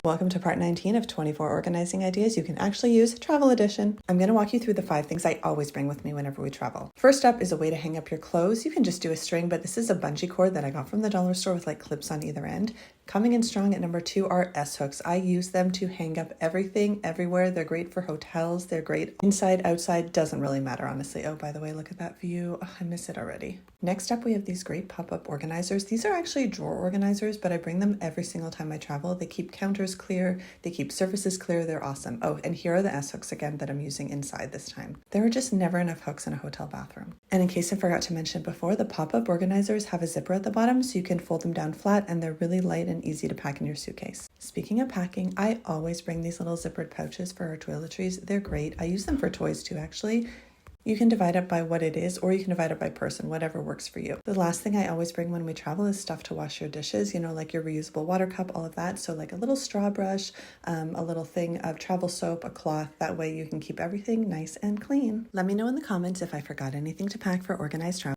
Welcome to part 19 of 24 organizing ideas you can actually use, travel edition. I'm going to walk you through the 5 things I always bring with me whenever we travel. First up is a way to hang up your clothes. You can just do a string, but this is a bungee cord that I got from the dollar store with like clips on either end. Coming in strong at number 2 are S-hooks. I use them to hang up everything everywhere. They're great for hotels. They're great inside, outside, doesn't really matter, honestly. Oh, by the way, look at that view. Oh, I miss it already. Next up, we have these great pop-up organizers. These are actually drawer organizers, but I bring them every single time I travel. They keep counters clear. They keep surfaces clear. They're awesome. Oh, and here are the S-hooks again that I'm using inside this time. There are just never enough hooks in a hotel bathroom. And in case I forgot to mention before, the pop-up organizers have a zipper at the bottom so you can fold them down flat, and they're really light and easy to pack in your suitcase. Speaking of packing, I always bring these little zippered pouches for our toiletries. They're great. I use them for toys too, actually. You can divide it by what it is, or you can divide it by person, whatever works for you. The last thing I always bring when we travel is stuff to wash your dishes, like your reusable water cup, all of that. So like a little straw brush, a little thing of travel soap, a cloth. That way you can keep everything nice and clean. Let me know in the comments if I forgot anything to pack for organized travel.